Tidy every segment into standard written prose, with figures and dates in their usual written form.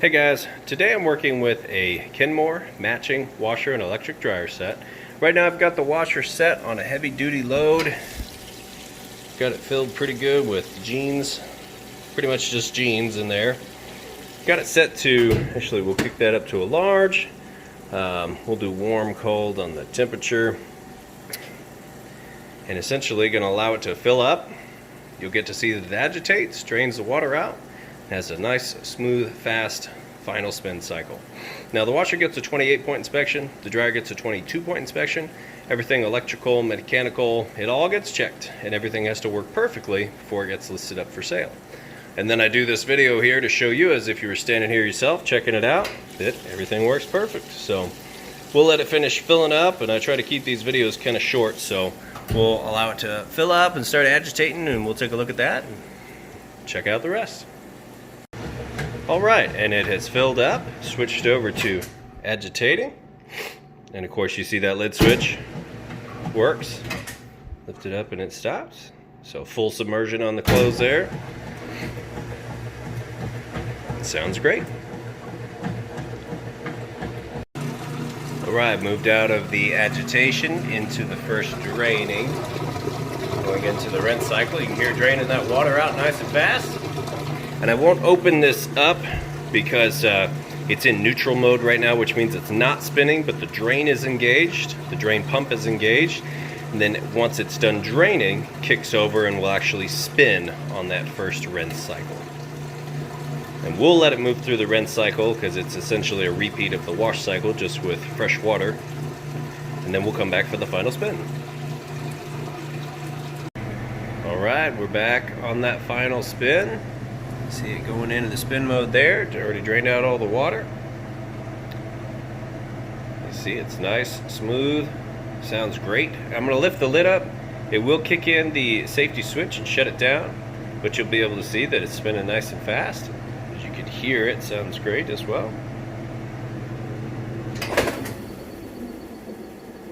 Hey guys, today I'm working with a Kenmore matching washer and electric dryer set. Right now I've got the washer set on a heavy duty load. Got it filled pretty good with jeans, pretty much just jeans in there. Got it set to, actually we'll kick that up to a large. We'll do warm, cold on the temperature. And essentially going to allow it to fill up. You'll get to see that it agitates, drains the water out. Has a nice, smooth, fast final spin cycle. Now the washer gets a 28-point inspection, the dryer gets a 22-point inspection. Everything electrical, mechanical, it all gets checked, and everything has to work perfectly before it gets listed up for sale. And then I do this video here to show you, as if you were standing here yourself checking it out, that everything works perfect. So we'll let it finish filling up, and I try to keep these videos kind of short, so we'll allow it to fill up and start agitating, and we'll take a look at that and check out the rest. Alright, and it has filled up, switched over to agitating, and of course you see that lid switch works. Lift it up and it stops. So full submersion on the clothes there. Sounds great. Alright, moved out of the agitation into the first draining. Going into the rinse cycle, you can hear it draining that water out nice and fast. And I won't open this up because it's in neutral mode right now, which means it's not spinning, but the drain is engaged. The drain pump is engaged. And then once it's done draining, kicks over and will actually spin on that first rinse cycle. And we'll let it move through the rinse cycle because it's essentially a repeat of the wash cycle, just with fresh water. And then we'll come back for the final spin. Alright, we're back on that final spin. See it going into the spin mode there. It already drained out all the water. You see it's nice, smooth, sounds great. I'm going to lift the lid up. It will kick in the safety switch and shut it down, but you'll be able to see that it's spinning nice and fast. As you can hear, it sounds great as well.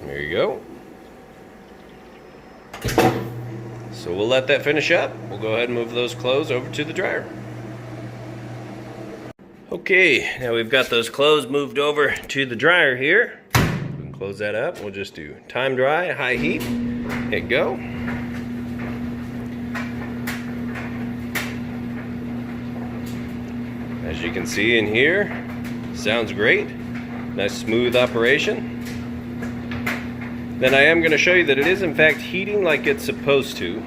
There you go. So we'll let that finish up. We'll go ahead and move those clothes over to the dryer. Okay, now we've got those clothes moved over to the dryer here. We can close that up. We'll just do time dry, high heat, hit go. As you can see in here, sounds great. Nice smooth operation. Then I am going to show you that it is in fact heating like it's supposed to.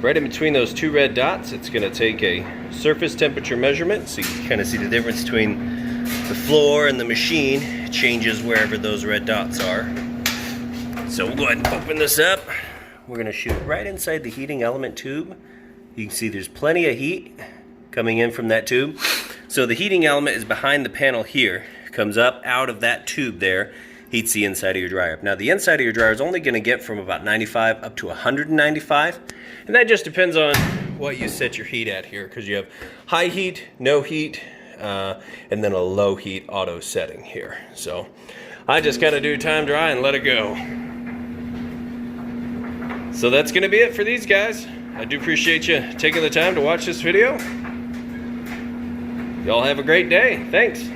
Right in between those two red dots, it's going to take a surface temperature measurement, so you can kind of see the difference between the floor and the machine. It changes wherever those red dots are. So we'll go ahead and open this up. We're going to shoot right inside the heating element tube. You can see there's plenty of heat coming in from that tube. So the heating element is behind the panel here. It comes up out of that tube there. Heats the inside of your dryer. Now the inside of your dryer is only going to get from about 95 up to 195, and that just depends on what you set your heat at here, because you have high heat, no heat, and then a low heat auto setting here. So I just kind of do time dry and let it go. So that's going to be it for these guys. I do appreciate you taking the time to watch this video. Y'all have a great day. Thanks.